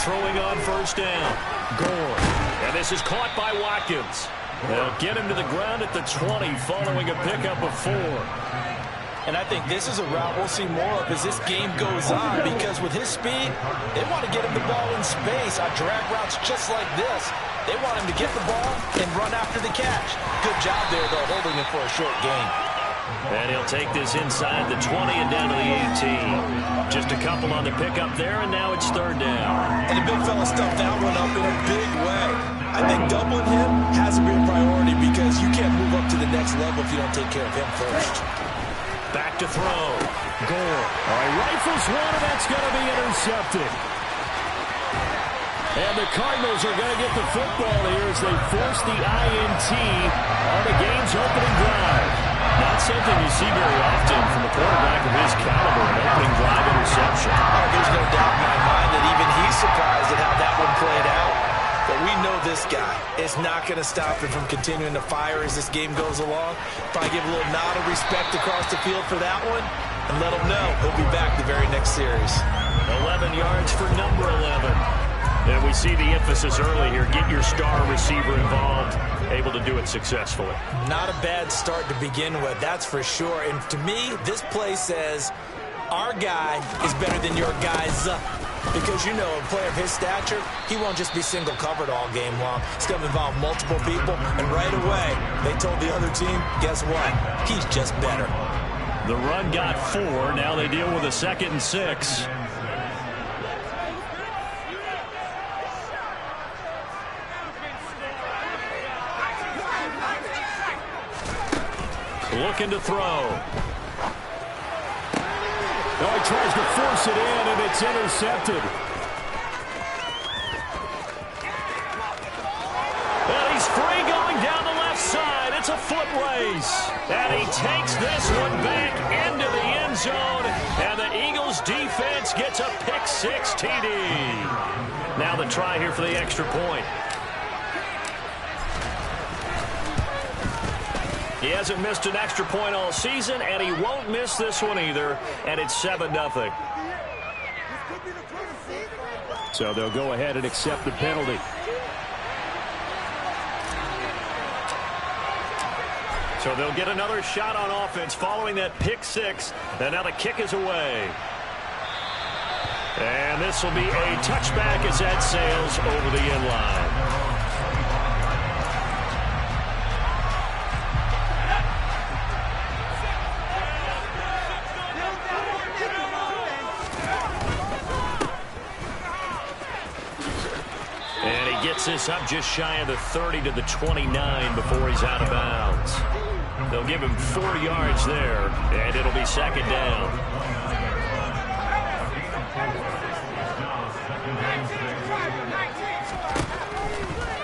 Throwing on first down. Gore. And this is caught by Watkins. They'll get him to the ground at the 20 following a pickup of 4. And I think this is a route we'll see more of as this game goes on, because with his speed, they want to get him the ball in space on drag routes just like this. They want him to get the ball and run after the catch. Good job there, though, holding him for a short gain. And he'll take this inside the 20 and down to the 18. Just a couple on the pickup there, and now it's third down. And the big fella stuffed that one up in a big way. I think doubling him has to be a priority, because you can't move up to the next level if you don't take care of him first. Back to throw. Gore. All right, rifles one, and that's going to be intercepted. And the Cardinals are going to get the football here as they force the INT on the game's opening drive. Not something you see very often from a quarterback of his caliber, an opening drive interception. Oh, there's no doubt in my mind that even he's surprised at how that one played out. But we know this guy is not going to stop him from continuing to fire as this game goes along. Probably give a little nod of respect across the field for that one, and let him know he'll be back the very next series. 11 yards for number 11. And we see the emphasis early here. Get your star receiver involved. Able to do it successfully. Not a bad start to begin with, that's for sure. And to me, this play says our guy is better than your guys. Because, you know, a player of his stature, he won't just be single covered all game long. It's going to involve multiple people. And right away, they told the other team, guess what? He's just better. The run got 4. Now they deal with a 2nd and 6. Looking to throw. Oh, he tries to force it in, and it's intercepted. And he's free going down the left side. It's a foot race. And he takes this one back into the end zone. And the Eagles defense gets a pick-6 TD. Now the try here for the extra point. He hasn't missed an extra point all season, and he won't miss this one either, and it's 7-0. So they'll go ahead and accept the penalty. So they'll get another shot on offense following that pick-6, and now the kick is away. And this will be a touchback as that sails over the end line. Gets this up just shy of the 30 to the 29 before he's out of bounds. They'll give him 4 yards there, and it'll be 2nd down.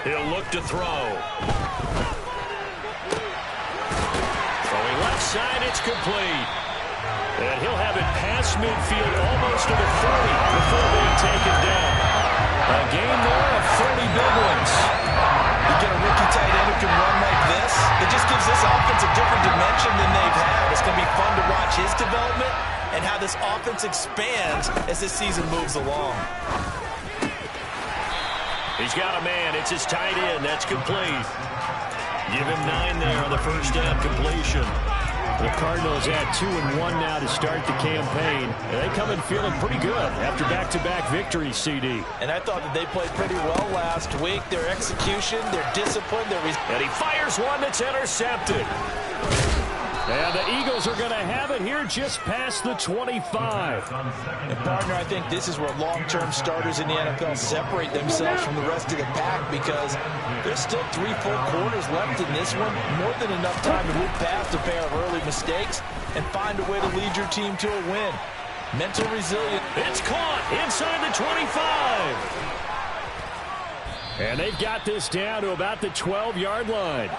He'll look to throw. Throwing left side, it's complete. And he'll have it past midfield almost to the 40 before being taken down. A game there of 30 big ones. You get a rookie tight end who can run like this, it just gives this offense a different dimension than they've had. It's going to be fun to watch his development and how this offense expands as this season moves along. He's got a man. It's his tight end. That's complete. Give him 9 there on the first down completion. The Cardinals at 2-1 now to start the campaign. They come in feeling pretty good after back-to-back victories, CD. And I thought that they played pretty well last week. Their execution, their discipline, and he fires one that's intercepted. And the Eagles are going to have it here just past the 25. And, partner, I think this is where long-term starters in the NFL separate themselves from the rest of the pack, because there's still 3 full quarters left in this one. More than enough time to move past a pair of early mistakes and find a way to lead your team to a win. Mental resilience. It's caught inside the 25. And they've got this down to about the 12-yard line.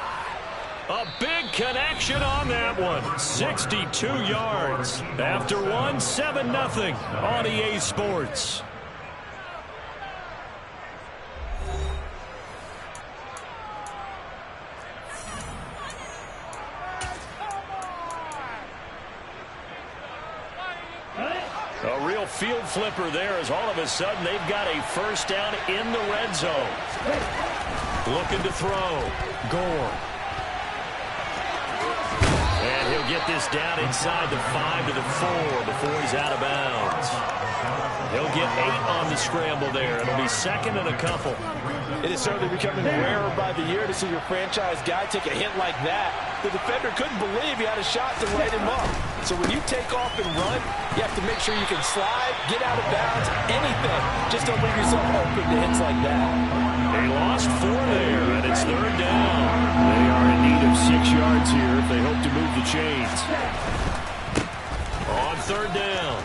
A big connection on that one. 62 yards. After one, 7-0 on EA Sports. A real real field flipper there as all of a sudden they've got a first down in the red zone. Looking to throw. Gore. And he'll get this down inside the 5 to the 4 before he's out of bounds. He'll get 8 on the scramble there. It'll be second and a couple. It is certainly becoming rarer by the year to see your franchise guy take a hit like that. The defender couldn't believe he had a shot to light him up. So when you take off and run, you have to make sure you can slide, get out of bounds, anything. Just don't leave yourself open to hits like that. They lost 4 there, and it's third down. They are in need of 6 yards here if they hope to move the chains. On third down,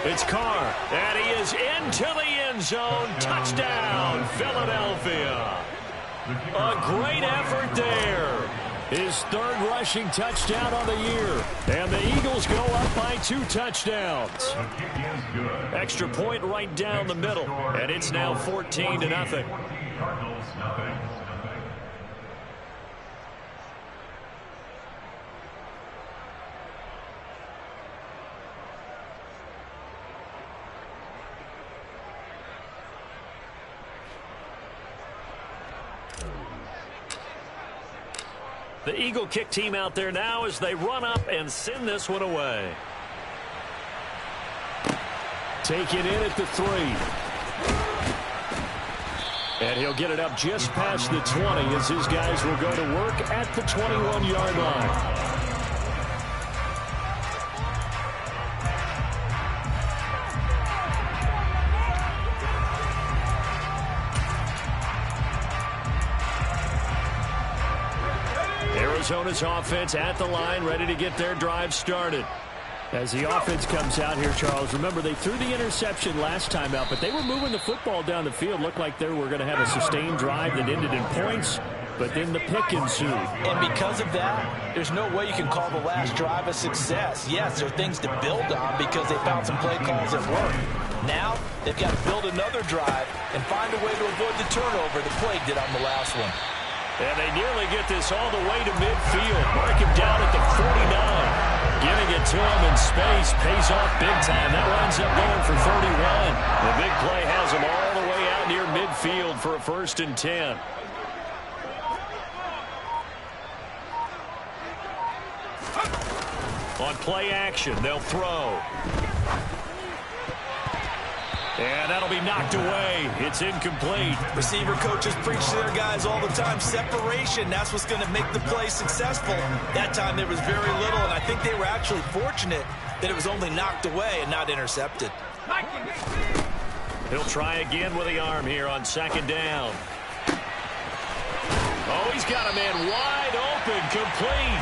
it's Carr, and he is into the end zone. Touchdown, Philadelphia. A great effort there. His third rushing touchdown on the year. And the Eagles go up by 2 touchdowns. Extra point right down the middle, and it's now 14-0. The Eagle kick team out there now as they run up and send this one away. Take it in at the 3. And he'll get it up just past the 20 as his guys will go to work at the 21-yard line. Arizona's offense at the line, ready to get their drive started. As the offense comes out here, Charles, remember they threw the interception last time out, but they were moving the football down the field. Looked like they were going to have a sustained drive that ended in points, but then the pick ensued. And because of that, there's no way you can call the last drive a success. Yes, there are things to build on because they found some play calls that work. Now, they've got to build another drive and find a way to avoid the turnover the Plague did on the last one. And they nearly get this all the way to midfield. Mark him down at the 49. Giving it to him in space pays off big time. That winds up going for 31. The big play has him all the way out near midfield for a 1st and 10. On play action, they'll throw. And that'll be knocked away. It's incomplete. Receiver coaches preach to their guys all the time. Separation, that's what's going to make the play successful. That time there was very little, and I think they were actually fortunate that it was only knocked away and not intercepted. He'll try again with the arm here on 2nd down. Oh, he's got a man wide open, complete.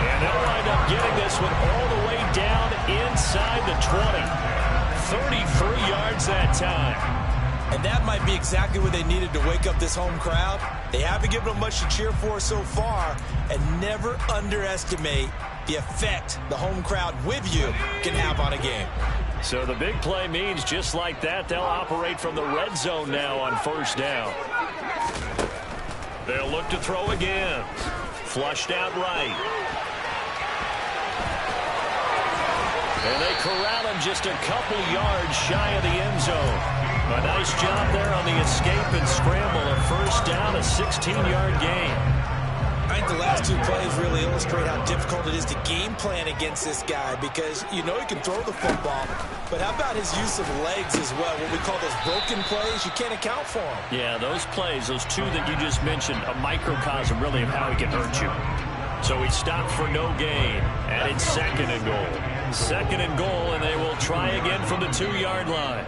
And they'll wind up getting this one all the way down inside the 20. 33 yards that time. And that might be exactly what they needed to wake up this home crowd. They haven't given them much to cheer for so far, and never underestimate the effect the home crowd with you can have on a game. So the big play means just like that, they'll operate from the red zone now on 1st down. They'll look to throw again. Flushed out right. And they corral him just a couple yards shy of the end zone. A nice job there on the escape and scramble. A 1st down, a 16-yard gain. I think the last 2 plays really illustrate how difficult it is to game plan against this guy because you know he can throw the football, but how about his use of legs as well? What we call those broken plays, you can't account for them. Yeah, those plays, those 2 that you just mentioned, a microcosm really of how he can hurt you. So he stopped for no gain, and it's 2nd and goal. 2nd and goal, and they will try again from the 2-yard line.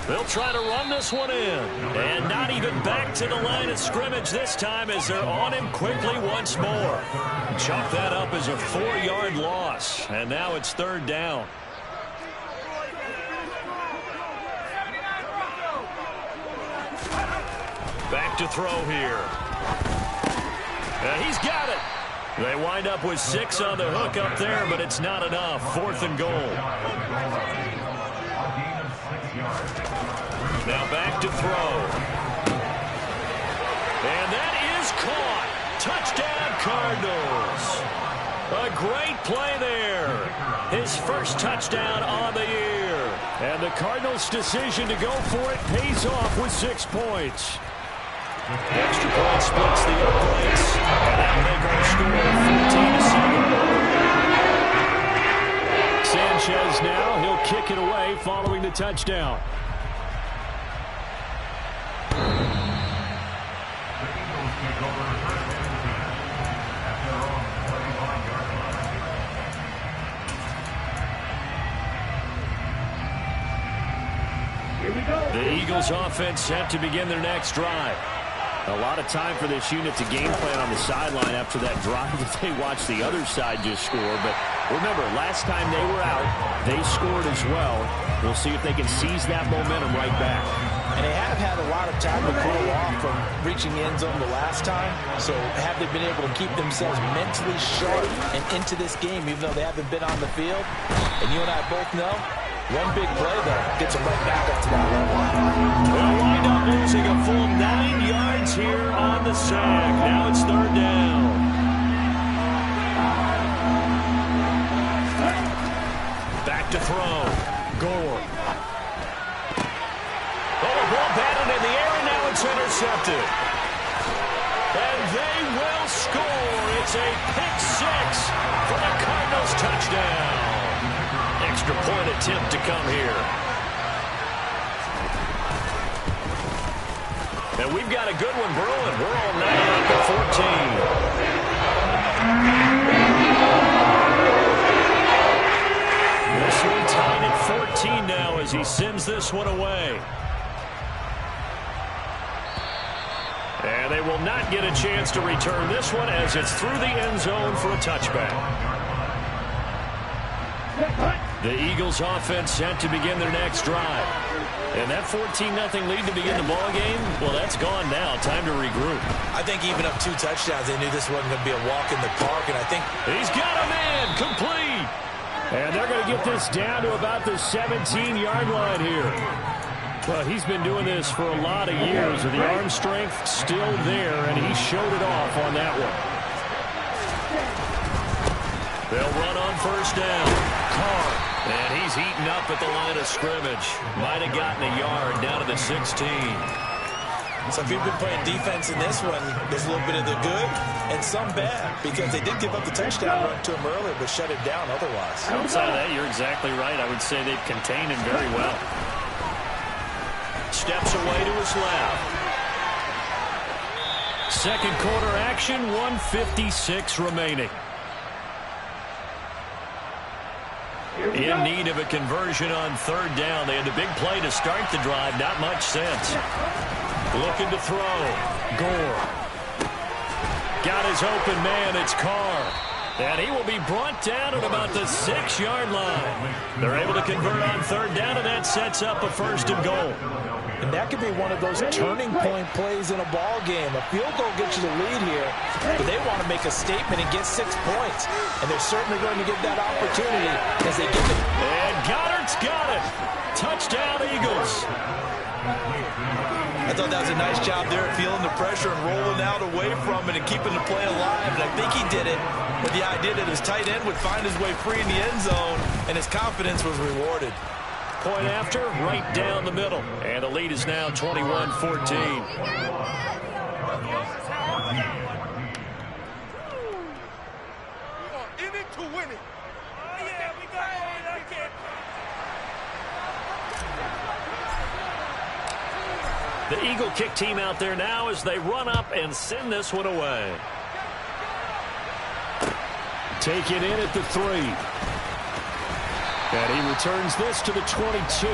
They'll try to run this one in. And not even back to the line of scrimmage this time as they're on him quickly once more. Chalk that up as a 4-yard loss. And now it's 3rd down. Back to throw here. And he's got it. They wind up with 6 on the hook up there, but it's not enough. 4th and goal. Now back to throw. And that is caught. Touchdown, Cardinals. A great play there. his first touchdown on the year. And the Cardinals' decision to go for it pays off with 6 points. The extra point splits the points, and that'll make our score 14-7. Sanchez now, he'll kick it away following the touchdown. The Eagles offense set to begin their next drive. A lot of time for this unit to game plan on the sideline after that drive that they watched the other side just score. But remember, last time they were out, they scored as well. We'll see if they can seize that momentum right back. And they have had a lot of time to cool off from reaching the end zone the last time. So have they been able to keep themselves mentally sharp and into this game, even though they haven't been on the field? And you and I both know, one big play, though, gets them right back up to that level. They'll wind up losing a full 9 yards here on the sack. Now it's 3rd down. Back to throw. Gore. Oh, the ball batted in the air, and now it's intercepted. And they will score. It's a pick 6 for the Cardinals touchdown. Extra point attempt to come here. And we've got a good one brewing. We're all night up at 14. This one tied at 14 now as he sends this one away. And they will not get a chance to return this one as it's through the end zone for a touchback. The Eagles offense set to begin their next drive. And that 14-0 lead to begin the ball game, well, that's gone now. Time to regroup. I think even up 2 touchdowns, they knew this wasn't going to be a walk in the park, and I think he's got a man complete. And they're going to get this down to about the 17-yard line here. But he's been doing this for a lot of years, and the arm strength still there, and he showed it off on that one. They'll run on 1st down. Carr. And he's eaten up at the line of scrimmage. Might have gotten a yard down to the 16. So if you've been playing defense in this one, there's a little bit of the good and some bad, because they did give up the touchdown run to him earlier, but shut it down otherwise. Outside of that, you're exactly right. I would say they've contained him very well. Steps away to his left. Second quarter action, 1:56 remaining. In need of a conversion on 3rd down. They had the big play to start the drive. Not much sense. Looking to throw. Gore. Got his open man. It's Carr. And he will be brought down at about the 6-yard line. They're able to convert on 3rd down, and that sets up a 1st and goal. And that could be one of those turning point plays in a ball game. A field goal gets you the lead here, but they want to make a statement and get 6 points. And they're certainly going to get that opportunity as they get it. And Goddard's got it. Touchdown, Eagles. I thought that was a nice job there at feeling the pressure and rolling out away from it and keeping the play alive. And I think he did it with the idea that his tight end would find his way free in the end zone, and his confidence was rewarded. Point after, right down the middle. And the lead is now 21-14. The Eagle kick team out there now as they run up and send this one away. Take it in at the 3. And he returns this to the 22.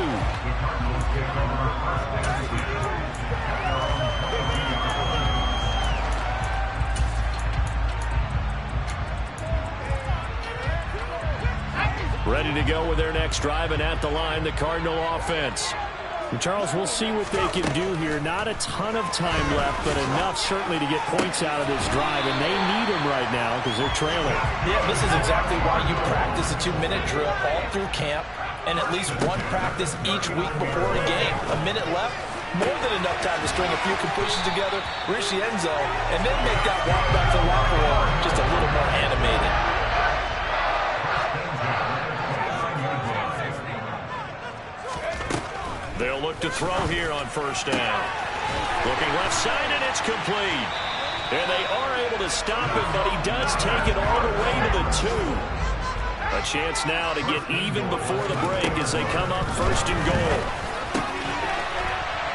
Ready to go with their next drive, and at the line, the Cardinal offense. And Charles, we'll see what they can do here. Not a ton of time left, but enough certainly to get points out of this drive, and they need them right now because they're trailing. Yeah, this is exactly why you practice a 2-minute drill all through camp, and at least one practice each week before a game. A minute left, more than enough time to string a few completions together, reach the end zone, and then make that walk back to the locker room just a little more animated. They'll look to throw here on first down. Looking left side, and it's complete. And they are able to stop him, but he does take it all the way to the 2. A chance now to get even before the break as they come up first and goal.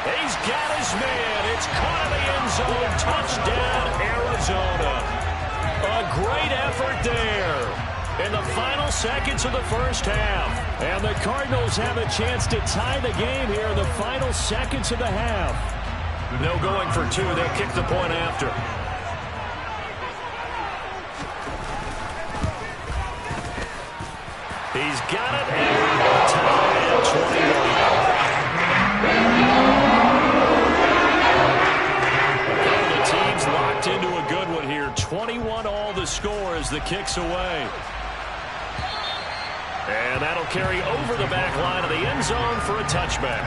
He's got his man. It's caught in the end zone. Touchdown, Arizona. A great effort there in the final seconds of the first half. And the Cardinals have a chance to tie the game here in the final seconds of the half. No going for 2. They'll kick the point after. He's got it, and touchdown, 21. The team's locked into a good one here. 21 all the score as the kick's away. And that'll carry over the back line of the end zone for a touchback.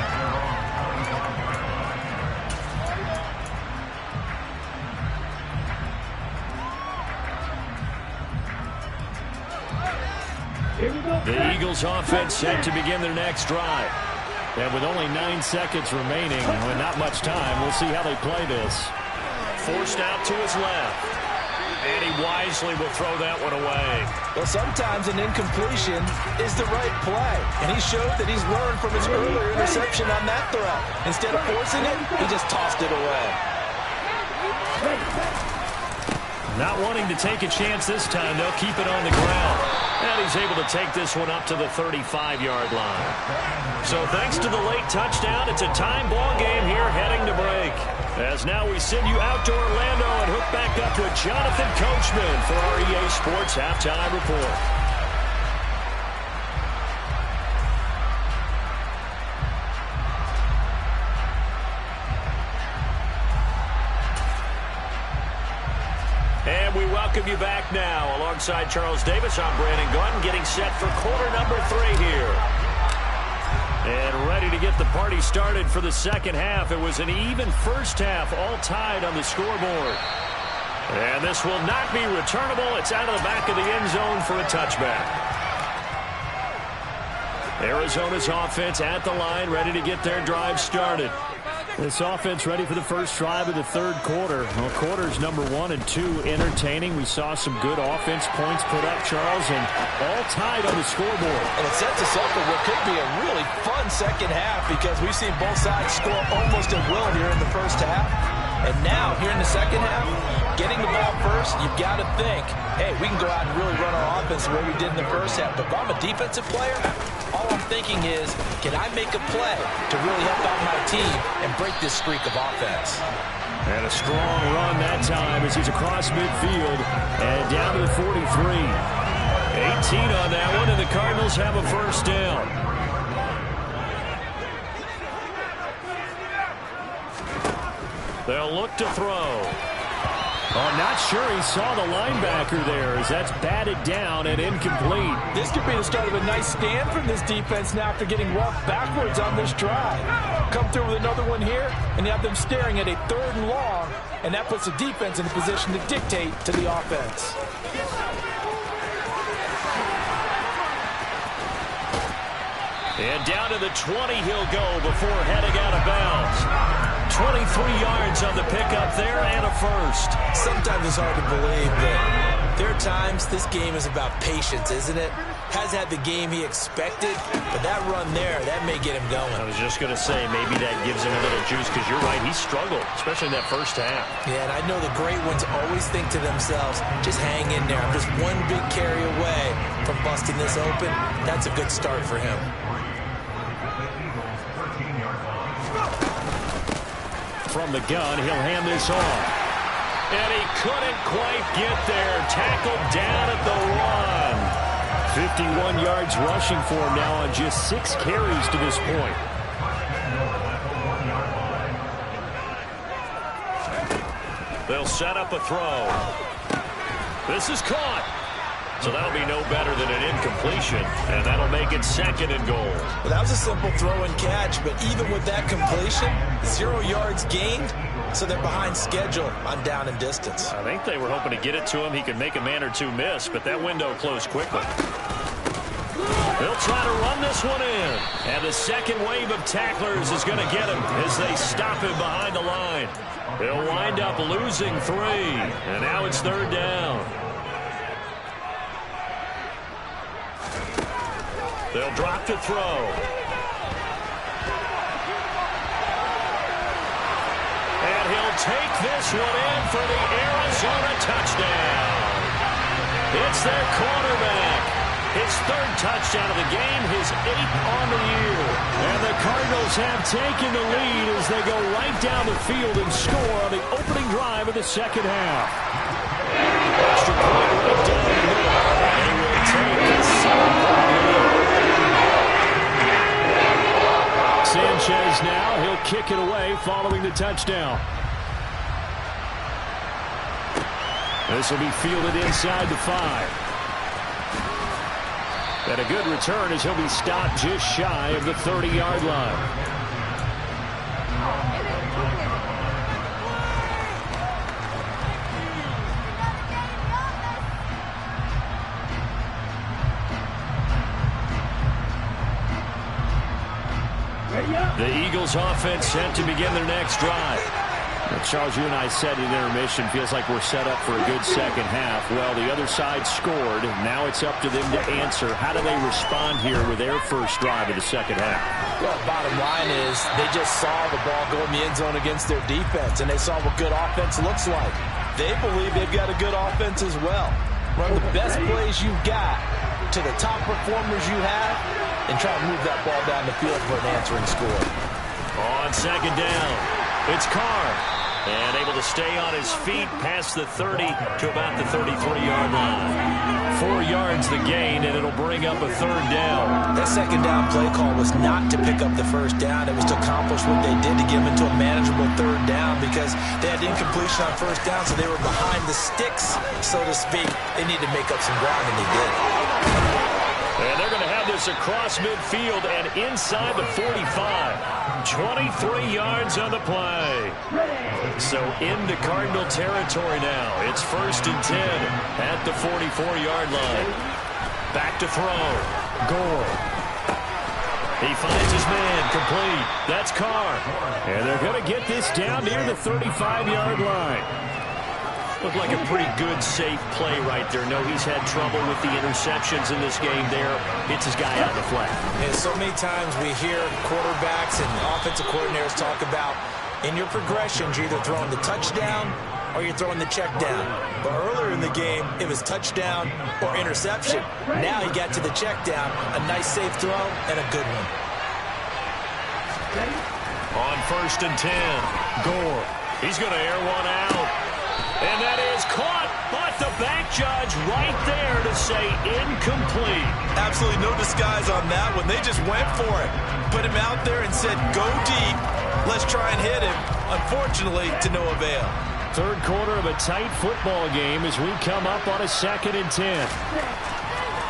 The Eagles offense set to begin their next drive. And with only 9 seconds remaining, and not much time, we'll see how they play this. Forced out to his left. And he wisely will throw that one away. Well, sometimes an incompletion is the right play. And he showed that he's learned from his earlier interception on that throw. Instead of forcing it, he just tossed it away. Not wanting to take a chance this time, they'll keep it on the ground. And he's able to take this one up to the 35-yard line. So thanks to the late touchdown, it's a time ball game here heading to break. As now we send you out to Orlando and hook back up with Jonathan Coachman for our EA Sports Halftime Report. And we welcome you back now. Alongside Charles Davis, I'm Brandon Gunn, getting set for quarter number 3 here. And ready to get the party started for the second half. It was an even first half, all tied on the scoreboard. And this will not be returnable. It's out of the back of the end zone for a touchback. Arizona's offense at the line, ready to get their drive started. This offense ready for the first drive of the third quarter. Well, quarters number 1 and 2 entertaining. We saw some good offense points put up, Charles, and all tied on the scoreboard. And it sets us up for what could be a really fun second half because we've seen both sides score almost at will here in the first half. And now, here in the second half, getting the ball first, you've got to think, hey, we can go out and really run our offense the way we did in the first half. But if I'm a defensive player, all I'm thinking is, can I make a play to really help out my team and break this streak of offense? And a strong run that time as he's across midfield and down to the 43. 18 on that one, and the Cardinals have a first down. They'll look to throw. Oh, not sure he saw the linebacker there as that's batted down and incomplete. This could be the start of a nice stand from this defense now after getting walked backwards on this drive. Come through with another one here, and you have them staring at a 3rd and long, and that puts the defense in a position to dictate to the offense. And down to the 20 he'll go before heading out of bounds. 23 yards on the pickup there and a first. Sometimes it's hard to believe that there are times this game is about patience, isn't it? Hasn't had the game he expected, but that run there, that may get him going. I was just going to say, maybe that gives him a little juice because you're right, he struggled, especially in that first half. Yeah, and I know the great ones always think to themselves, just hang in there. I'm just one big carry away from busting this open. That's a good start for him. From the gun, he'll hand this off. And he couldn't quite get there. Tackled down at the 1. 51 yards rushing for him now on just 6 carries to this point. They'll set up a throw. This is caught. So that'll be no better than an incompletion, and that'll make it 2nd and goal. Well, that was a simple throw and catch, but even with that completion, 0 yards gained, so they're behind schedule on down and distance. I think they were hoping to get it to him. He could make a man or two miss, but that window closed quickly. They'll try to run this this one in. And the second wave of tacklers is going to get him as they stop him behind the line. He'll wind up losing 3. And now it's 3rd down. They'll drop to throw. And he'll take this one in for the Arizona touchdown. It's their quarterback. His 3rd touchdown of the game, his 8th on the year. And the Cardinals have taken the lead as they go right down the field and score on the opening drive of the second half. Extra point right down the middle. They will take a 7-point lead. Sanchez now, he'll kick it away following the touchdown. This will be fielded inside the 5. And a good return as he'll be stopped just shy of the 30-yard line. The Eagles offense set to begin their next drive. Charles, you and I said in intermission, feels like we're set up for a good second half. Well, the other side scored. Now it's up to them to answer. How do they respond here with their first drive of the second half? Well, bottom line is they just saw the ball go in the end zone against their defense, and they saw what good offense looks like. They believe they've got a good offense as well. Run the best plays you've got to the top performers you have, and try to move that ball down the field for an answering score. On second down, it's Carr. And able to stay on his feet past the 30 to about the 33-yard line. 4 yards the gain, and it'll bring up a 3rd down. That second down play call was not to pick up the first down. It was to accomplish what they did to get them into a manageable 3rd down because they had incompletion on first down, so they were behind the sticks, so to speak. They needed to make up some ground, and they did. And they're going to have this across midfield and inside the 45. 23 yards on the play. So into Cardinal territory now. It's 1st and 10 at the 44-yard line. Back to throw. Gore. He finds his man complete. That's Carr. And they're going to get this down near the 35-yard line. Looked like a pretty good, safe play right there. No, he's had trouble with the interceptions in this game there. Hits his guy out in the flat. And so many times we hear quarterbacks and offensive coordinators talk about in your progressions, you're either throwing the touchdown or you're throwing the check down. But earlier in the game, it was touchdown or interception. Now he got to the check down. A nice, safe throw and a good one. On 1st and 10, Gore. He's going to air one out. And that is caught, but the back judge right there to say incomplete. Absolutely no disguise on that one. They just went for it. Put him out there and said, go deep. Let's try and hit him. Unfortunately, to no avail. 3rd quarter of a tight football game as we come up on a 2nd and 10.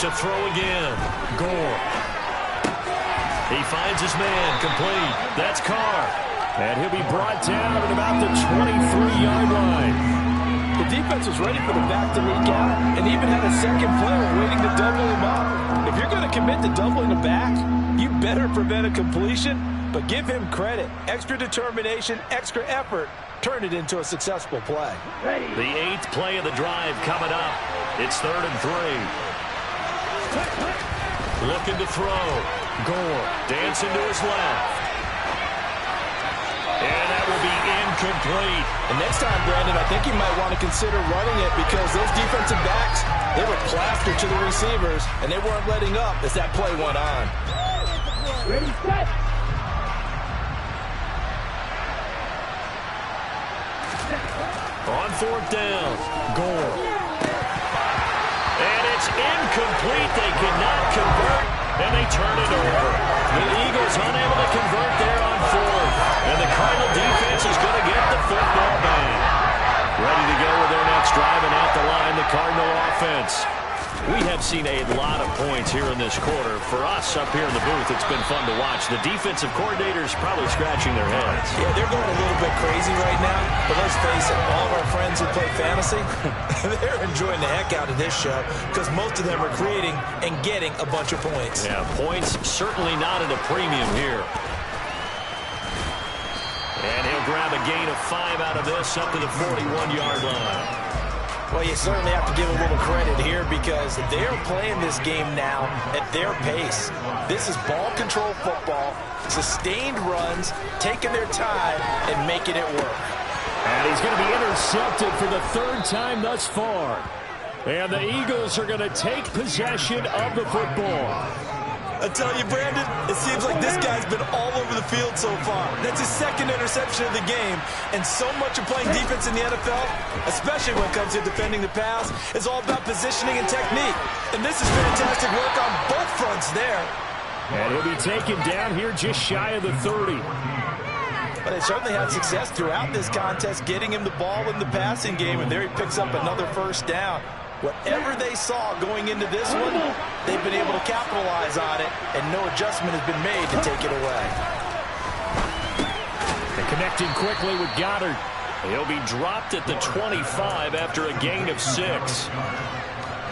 To throw again. Gore. He finds his man complete. That's Carr. And he'll be brought down at about the 23-yard line. The defense was ready for the back to leak out and even had a second player waiting to double him up. If you're going to commit to doubling a back, you better prevent a completion, but give him credit. Extra determination, extra effort, turn it into a successful play. The 8th play of the drive coming up. It's 3rd and 3. Looking to throw. Gore dancing to his left. And that will be incomplete. And next time, Brandon, I think you might want to consider running it because those defensive backs, they were plastered to the receivers, and they weren't letting up as that play went on. Ready, set. On 4th down, Gore. And it's incomplete. They cannot convert, and they turn it over. The Eagles unable to convert there on 4th. And the Cardinal defense is going to get the football back. Ready to go with their next drive, and at the line, the Cardinal offense. We have seen a lot of points here in this quarter. For us up here in the booth, it's been fun to watch. The defensive coordinators probably scratching their heads. Yeah, they're going a little bit crazy right now. But let's face it, all of our friends who play fantasy, they're enjoying the heck out of this show because most of them are creating and getting a bunch of points. Yeah, points certainly not at a premium here. And he'll grab a gain of 5 out of this up to the 41-yard line. Well, you certainly have to give a little credit here because they're playing this game now at their pace. This is ball control football, sustained runs, taking their time and making it work. And he's going to be intercepted for the 3rd time thus far. And the Eagles are going to take possession of the football. I tell you, Brandon, it seems like this guy's been all over the field so far. That's his 2nd interception of the game. And so much of playing defense in the NFL, especially when it comes to defending the pass, is all about positioning and technique. And this is fantastic work on both fronts there. And he'll be taken down here just shy of the 30. But they certainly had success throughout this contest, getting him the ball in the passing game, and there he picks up another 1st down. Whatever they saw going into this one, they've been able to capitalize on it, and no adjustment has been made to take it away. And connecting quickly with Goddard. He'll be dropped at the 25 after a gain of 6.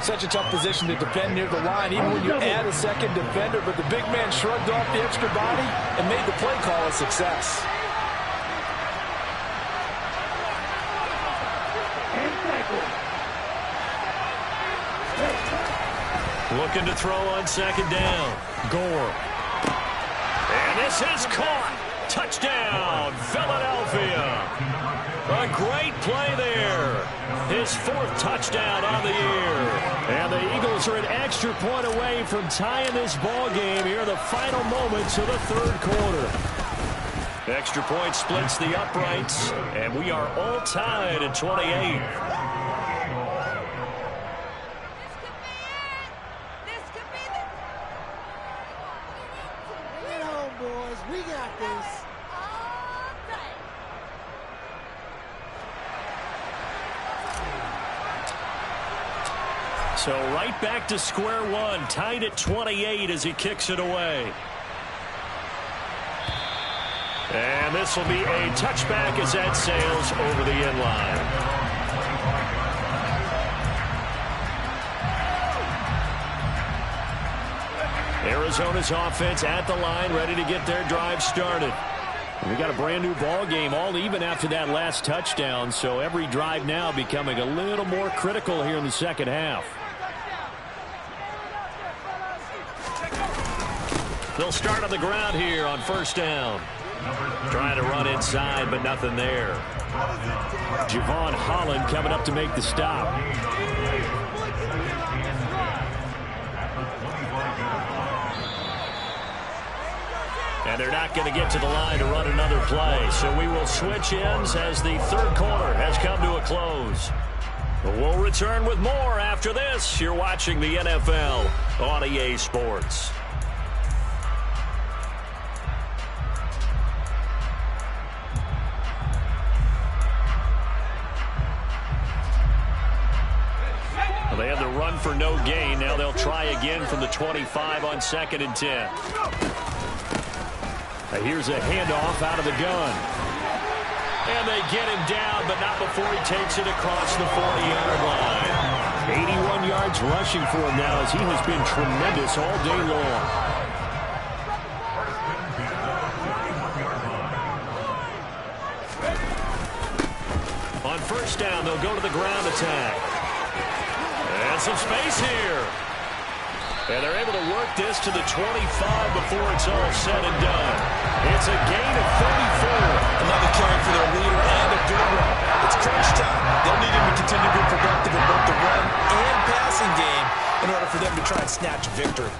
Such a tough position to defend near the line, even when you add a 2nd defender, but the big man shrugged off the extra body and made the play call a success. Looking to throw on 2nd down. Gore. And this is caught. Touchdown, Philadelphia. A great play there. His 4th touchdown on the year. And the Eagles are an extra point away from tying this ball game here in the final moments of the 3rd quarter. Extra point splits the uprights, and we are all tied at 28. We got this. So right back to square one, tied at 28 as he kicks it away. And this will be a touchback as that sails over the end line. Arizona's offense at the line, ready to get their drive started. We got a brand new ball game, all even after that last touchdown, so every drive now becoming a little more critical here in the 2nd half. They'll start on the ground here on 1st down. Trying to run inside, but nothing there. Javon Holland coming up to make the stop. And they're not going to get to the line to run another play. So we will switch ends as the 3rd quarter has come to a close. We'll return with more after this. You're watching the NFL on EA Sports. Well, they had the run for no gain. Now they'll try again from the 25 on 2nd and 10. Here's a handoff out of the gun. And they get him down, but not before he takes it across the 40-yard line. 81 yards rushing for him now as he has been tremendous all day long. On 1st down, they'll go to the ground attack. And some space here. And they're able to work this to the 25 before it's all said and done. It's a gain of 34. Another carry for their leader and a good run. It's crunch time. They'll need him to continue to be productive in both the run and passing game in order for them to try and snatch a victory.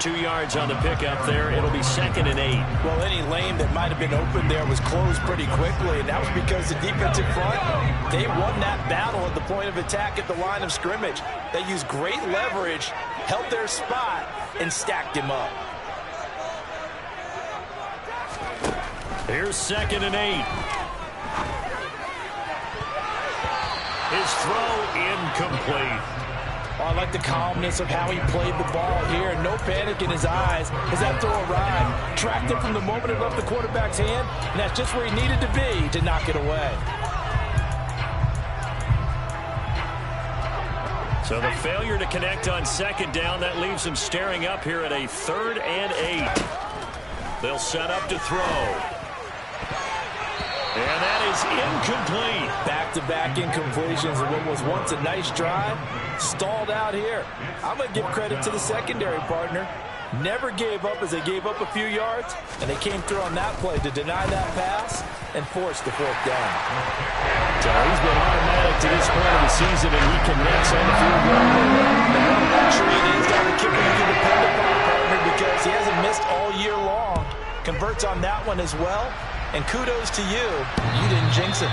2 yards on the pickup there. It'll be 2nd and 8. Well, any lane that might have been open there was closed pretty quickly, and that was because the defensive front, they won that battle at the point of attack at the line of scrimmage. They used great leverage, held their spot, and stacked him up. Here's 2nd and 8. His throw incomplete. Oh, I like the calmness of how he played the ball here. No panic in his eyes as that throw arrived. Tracked it from the moment it left the quarterback's hand, and that's just where he needed to be to knock it away. So the failure to connect on second down, that leaves them staring up here at a 3rd and 8. They'll set up to throw. And that is incomplete. Back-to-back incompletions of what was once a nice drive. Stalled out here. I'm going to give credit to the secondary partner. Never gave up as they gave up a few yards, and they came through on that play to deny that pass and force the 4th down. So he's been automatic to this point of the season, and he connects on the field goal. Luxury it is down the kicker you can depend upon, partner, because he hasn't missed all year long. Converts on that one as well. And kudos to you. You didn't jinx it.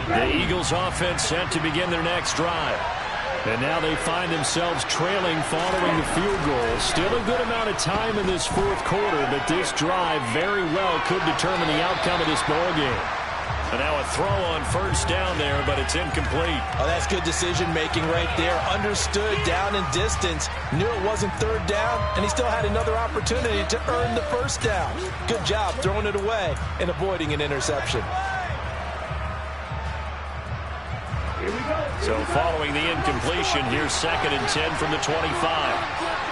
The Eagles offense set to begin their next drive. And now they find themselves trailing following the field goal. Still a good amount of time in this 4th quarter, but this drive very well could determine the outcome of this ballgame. And now a throw on 1st down there, but it's incomplete. Oh, that's good decision-making right there. Understood down and distance. Knew it wasn't 3rd down, and he still had another opportunity to earn the 1st down. Good job throwing it away and avoiding an interception. So following the incompletion, here's 2nd and 10 from the 25.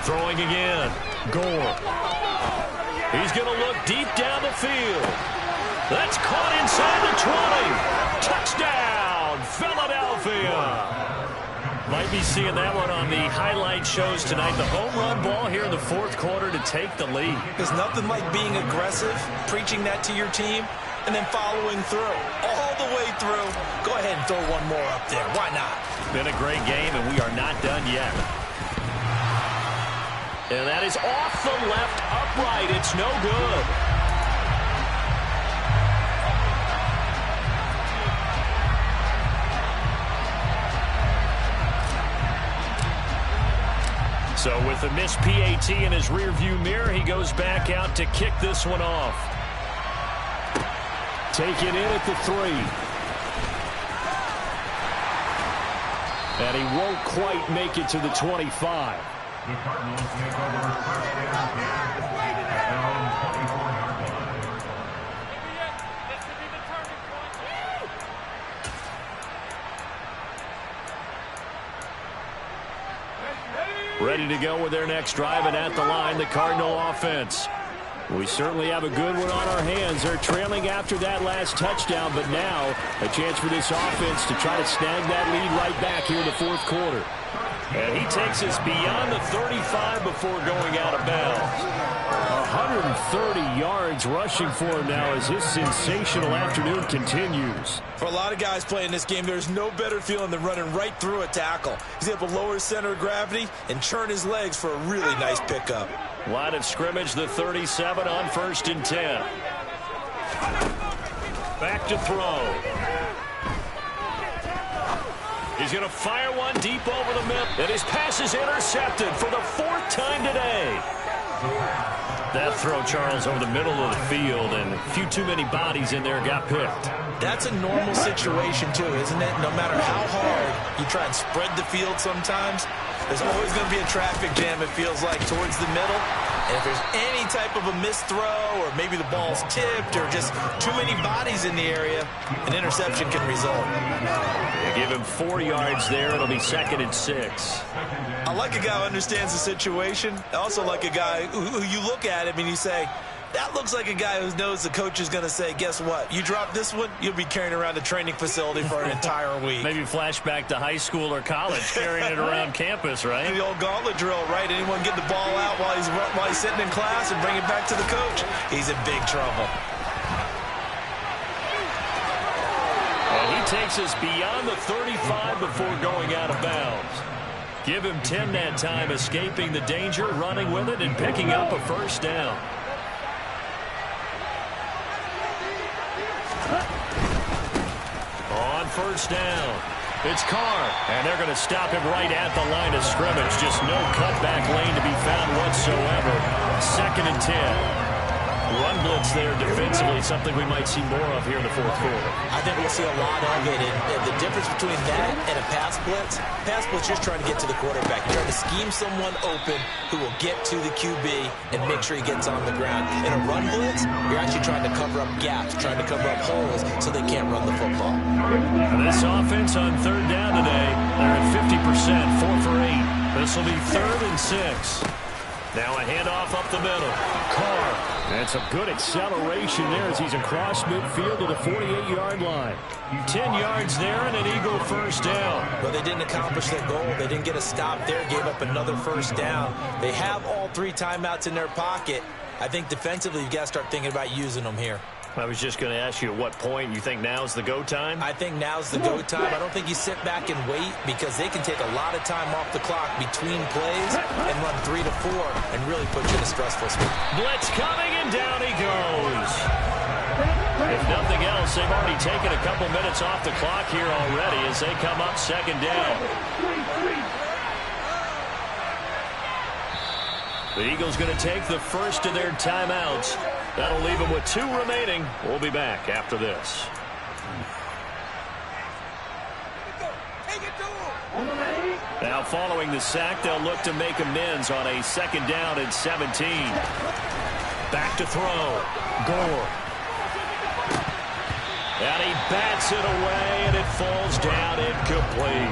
Throwing again. Gore. He's going to look deep down the field. That's caught inside the 20. Touchdown, Philadelphia. Might be seeing that one on the highlight shows tonight. The home run ball here in the 4th quarter to take the lead. There's nothing like being aggressive, preaching that to your team, and then following through. All the way through. Go ahead and throw one more up there. Why not? Been a great game, and we are not done yet. And that is off the left upright. It's no good. So with a missed PAT in his rearview mirror, he goes back out to kick this one off. Take it in at the 3. And he won't quite make it to the 25. The Cardinals take over first down at their own 24-yard line. Ready to go with their next drive, and at the line, the Cardinal offense. We certainly have a good one on our hands. They're trailing after that last touchdown, but now a chance for this offense to try to snag that lead right back here in the 4th quarter. And he takes us beyond the 35 before going out of bounds. 130 yards rushing for him now as his sensational afternoon continues. For a lot of guys playing this game, there's no better feeling than running right through a tackle. He's able to lower his center of gravity and churn his legs for a really nice pickup. Line of scrimmage, the 37 on 1st and 10. Back to throw. He's going to fire one deep over the middle. And his pass is intercepted for the 4th time today. That throw, Charles, over the middle of the field, and a few too many bodies in there got picked. That's a normal situation, too, isn't it? No matter how hard you try and spread the field sometimes, there's always going to be a traffic jam, it feels like, towards the middle. And if there's any type of a missed throw, or maybe the ball's tipped, or just too many bodies in the area, an interception can result. They give him 4 yards there. It'll be 2nd and 6. I like a guy who understands the situation. I also like a guy who you look at him and you say, that looks like a guy who knows the coach is going to say, guess what? You drop this one, you'll be carrying around the training facility for an entire week. Maybe flashback to high school or college, carrying it around campus, right? The old gauntlet drill, right? Anyone get the ball out while he's sitting in class and bring it back to the coach? He's in big trouble. And he takes us beyond the 35 before going out of bounds. Give him 10 that time, escaping the danger, running with it, and picking up a 1st down. first down. It's Carr, and they're going to stop him right at the line of scrimmage. Just no cutback lane to be found whatsoever. 2nd and 10. Run blitz there defensively, something we might see more of here in the fourth quarter. I think we'll see a lot of it, and the difference between that and a pass blitz just trying to get to the quarterback. You're trying to scheme someone open who will get to the QB and make sure he gets on the ground. In a run blitz, you're actually trying to cover up gaps, trying to cover up holes so they can't run the football. This offense on 3rd down today, they're at 50%, 4 for 8. This will be 3rd and 6. Now a handoff up the middle. Carr. And some good acceleration there as he's across midfield to the 48-yard line. 10 yards there and an Eagle first down. But they didn't accomplish their goal. They didn't get a stop there, gave up another first down. They have all 3 timeouts in their pocket. I think defensively you've got to start thinking about using them here. I was just going to ask you at what point you think now's the go time? I think now's the go time. I don't think you sit back and wait because they can take a lot of time off the clock between plays and run 3 to 4 and really put you in a stressful spot. Blitz coming and down he goes. If nothing else, they've already taken a couple minutes off the clock here already as they come up 2nd down. The Eagles going to take the first of their timeouts. That'll leave them with 2 remaining. We'll be back after this. Now following the sack, they'll look to make amends on a 2nd down and 17. Back to throw. Gore. And he bats it away, and it falls down incomplete.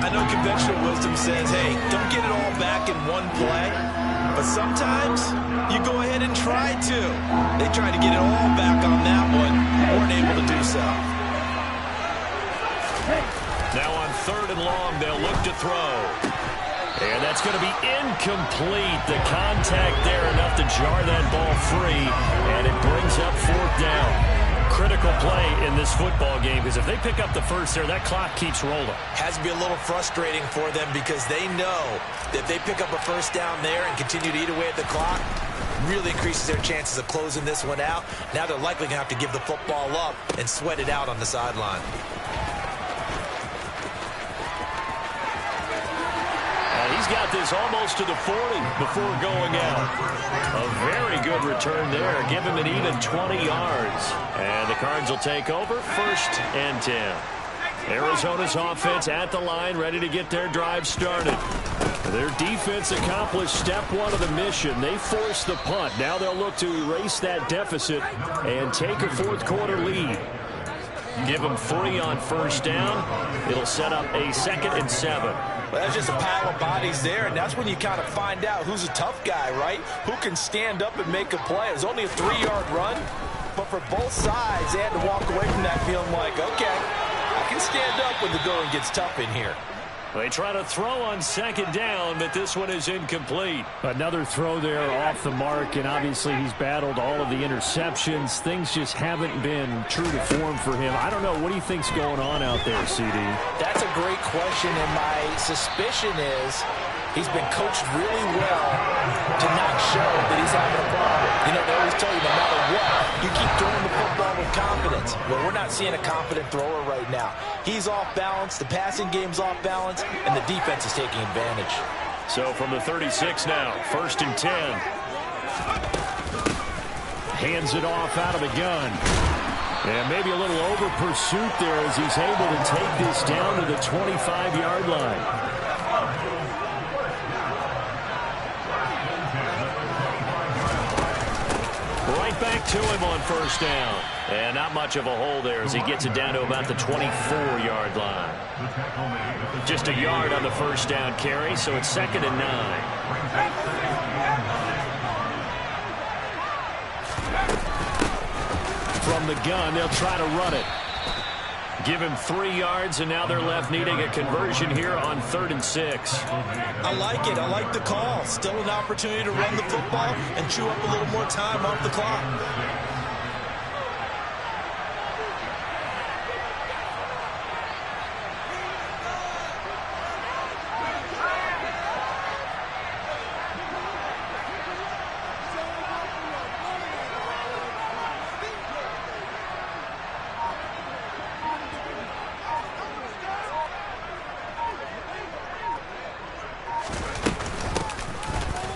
I know conventional wisdom says, hey, don't get it all back in one play. But sometimes you go ahead and try to. They tried to get it all back on that one. Weren't able to do so. Now on 3rd and long, they'll look to throw. And that's going to be incomplete. The contact there enough to jar that ball free. And it brings up 4th down. Critical play in this football game because if they pick up the first there, that clock keeps rolling. Has to be a little frustrating for them because they know that if they pick up a first down there and continue to eat away at the clock, really increases their chances of closing this one out. Now they're likely going to have to give the football up and sweat it out on the sideline. He's got this almost to the 40 before going out. A very good return there. Give him an even 20 yards. And the Cards will take over 1st and 10. Arizona's offense at the line, ready to get their drive started. Their defense accomplished step 1 of the mission. They forced the punt. Now they'll look to erase that deficit and take a 4th quarter lead. Give them 3 on 1st down. It'll set up a 2nd and 7. Well, that's just a pile of bodies there, and that's when you kind of find out who's a tough guy, right? Who can stand up and make a play. It was only a 3-yard run, but for both sides, they had to walk away from that feeling like, okay, I can stand up when the going gets tough in here. They try to throw on 2nd down, but this one is incomplete. Another throw there off the mark, and obviously he's battled all of the interceptions. Things just haven't been true to form for him. I don't know. What do you think's going on out there, CD? That's a great question, and my suspicion is he's been coached really well to not show that he's having a problem. You know, they always tell you no matter what, you keep throwing the football with confidence. Well, we're not seeing a confident thrower right now. He's off balance, the passing game's off balance, and the defense is taking advantage. So from the 36 now, 1st and 10. Hands it off out of the gun. And maybe a little over pursuit there as he's able to take this down to the 25-yard line. Right back to him on 1st down. And not much of a hole there as he gets it down to about the 24-yard line. Just a yard on the 1st down carry, so it's 2nd and 9. From the gun, they'll try to run it. Give him 3 yards, and now they're left needing a conversion here on 3rd and 6. I like it. I like the call. Still an opportunity to run the football and chew up a little more time off the clock.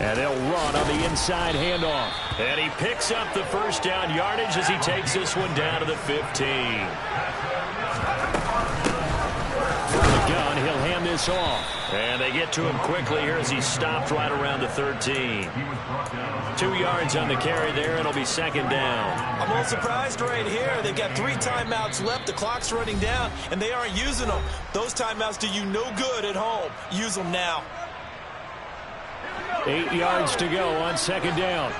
And they'll run on the inside handoff. And he picks up the first down yardage as he takes this one down to the 15. From the gun, he'll hand this off. And they get to him quickly here as he's stopped right around the 13. 2 yards on the carry there, and it'll be second down. I'm a little surprised right here. They've got 3 timeouts left. The clock's running down, and they aren't using them. Those timeouts do you no good at home. Use them now. 8 yards to go on second down.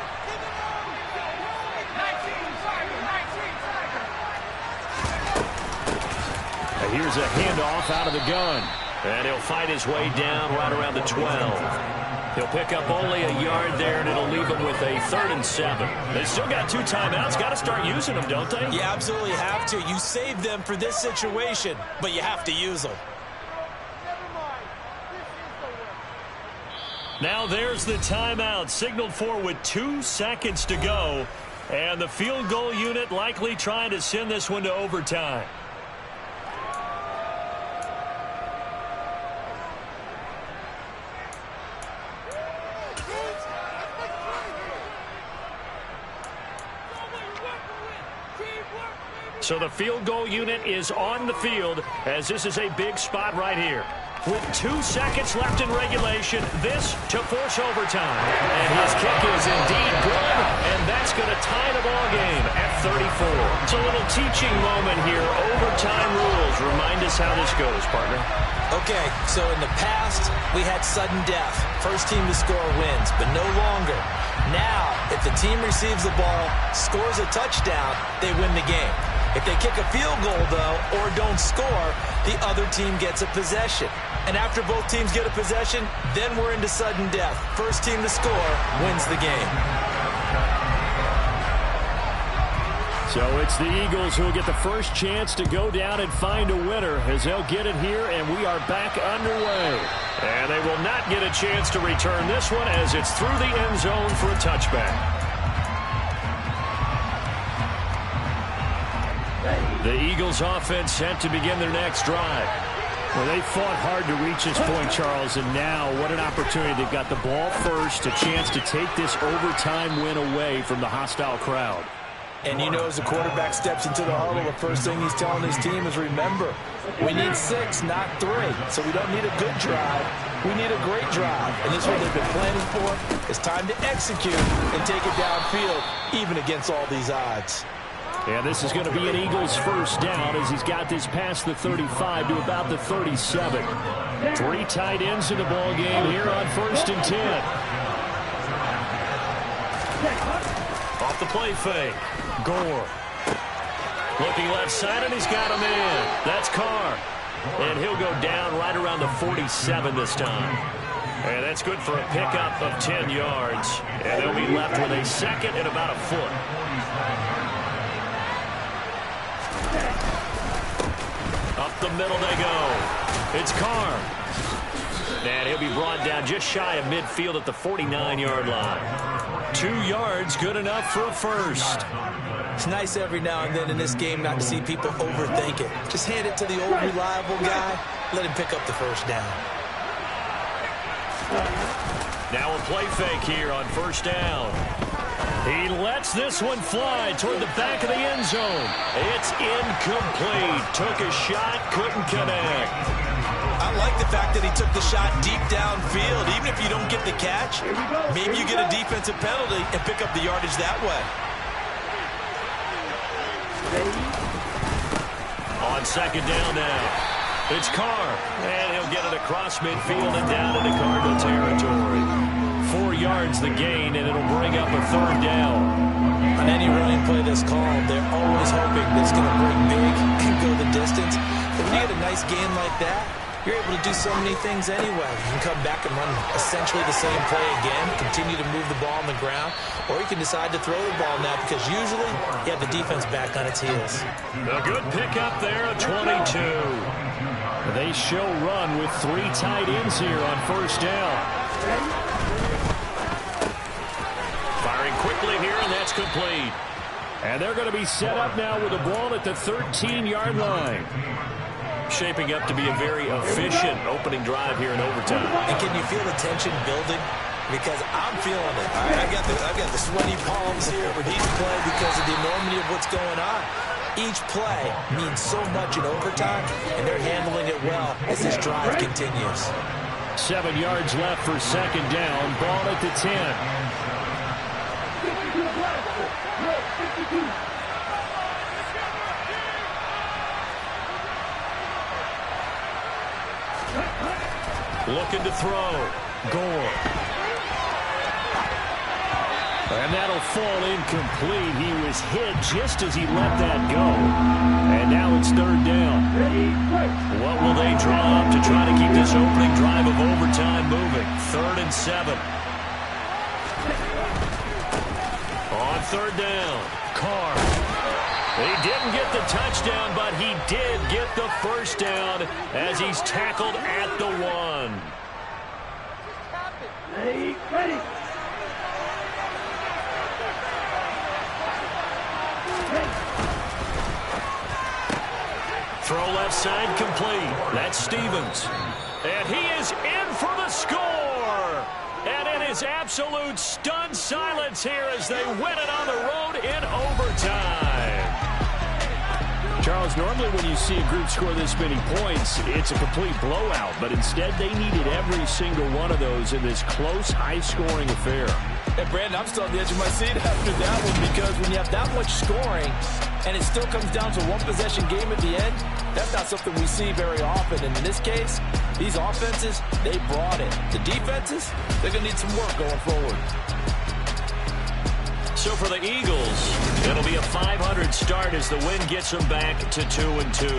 And here's a handoff out of the gun. And he'll fight his way down right around the 12. He'll pick up only a yard there, and it'll leave him with a 3rd and 7. They still got 2 timeouts. Got to start using them, don't they? You absolutely have to. You save them for this situation, but you have to use them. Now there's the timeout, signaled for with 2 seconds to go. And the field goal unit likely trying to send this one to overtime. So the field goal unit is on the field as this is a big spot right here. With 2 seconds left in regulation, this to force overtime. And his kick is indeed good, and that's going to tie the ball game at 34. It's a little teaching moment here. Overtime rules. Remind us how this goes, partner. Okay, so in the past, we had sudden death. First team to score wins, but no longer. Now, if the team receives the ball, scores a touchdown, they win the game. If they kick a field goal, though, or don't score, the other team gets a possession. And after both teams get a possession, then we're into sudden death. First team to score wins the game. So it's the Eagles who will get the first chance to go down and find a winner as they'll get it here, and we are back underway. And they will not get a chance to return this one as it's through the end zone for a touchback. The Eagles offense set to begin their next drive. Well, they fought hard to reach this point, Charles, and now what an opportunity. They've got the ball first, a chance to take this overtime win away from the hostile crowd. And you know, as the quarterback steps into the huddle, the first thing he's telling his team is, remember, we need 6, not 3. So we don't need a good drive. We need a great drive. And this is what they've been planning for. It's time to execute and take it downfield, even against all these odds. And this is going to be an Eagles first down as he's got this past the 35 to about the 37. 3 tight ends in the ball game here on 1st and 10. Off the play fake. Gore. Looking left side, and he's got him in. That's Carr. And he'll go down right around the 47 this time. And that's good for a pickup of 10 yards. And they'll be left with a 2nd and about a foot. Up the middle they go. It's Carr. And he'll be brought down just shy of midfield at the 49-yard line. 2 yards, good enough for a first. It's nice every now and then in this game not to see people overthink it. Just hand it to the old reliable guy. Let him pick up the first down. Now a play fake here on 1st down. He lets this one fly toward the back of the end zone. It's incomplete. Took a shot, couldn't connect. I like the fact that he took the shot deep downfield. Even if you don't get the catch, maybe you get a defensive penalty and pick up the yardage that way. On 2nd down now. It's Carr. And he'll get it across midfield and down into Cardinal territory. 4 yards the gain, and it'll bring up a 3rd down. On any running play that's called, they're always hoping that it's going to break big and go the distance. But when you get a nice gain like that, you're able to do so many things anyway. You can come back and run essentially the same play again, continue to move the ball on the ground, or you can decide to throw the ball now because usually you have the defense back on its heels. A good pickup there, a 22. They show run with 3 tight ends here on 1st down. Firing quickly here, and that's complete. And they're going to be set up now with the ball at the 13-yard line. Shaping up to be a very efficient opening drive here in overtime. And can you feel the tension building? because I'm feeling it. All right, I've got the sweaty palms here with each play because of the enormity of what's going on. Each play means so much in overtime, and they're handling it well as this drive continues. 7 yards left for second down. Ball at the 10. Looking to throw. Gore. And that'll fall incomplete. He was hit just as he let that go. And now it's third down. What will they draw up to try to keep this opening drive of overtime moving? 3rd and 7. On third down, Carr. He didn't get the touchdown, but he did get the first down as he's tackled at the 1. Ready. Throw left side complete. That's Stevens. And he is in for the score. And it is absolute stunned silence here as they win it on the road in overtime. Charles, normally when you see a group score this many points, it's a complete blowout. But instead, they needed every single one of those in this close, high-scoring affair. And Brandon, I'm still on the edge of my seat after that one because when you have that much scoring and it still comes down to one possession game at the end, that's not something we see very often. And in this case, these offenses, they brought it. The defenses, they're going to need some work going forward. So for the Eagles, it'll be a 500 start as the win gets them back to 2-2.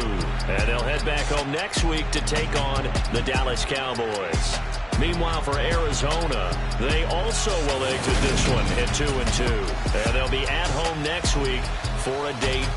And they'll head back home next week to take on the Dallas Cowboys. Meanwhile, for Arizona, they also will exit this one at 2-2. And they'll be at home next week for a date.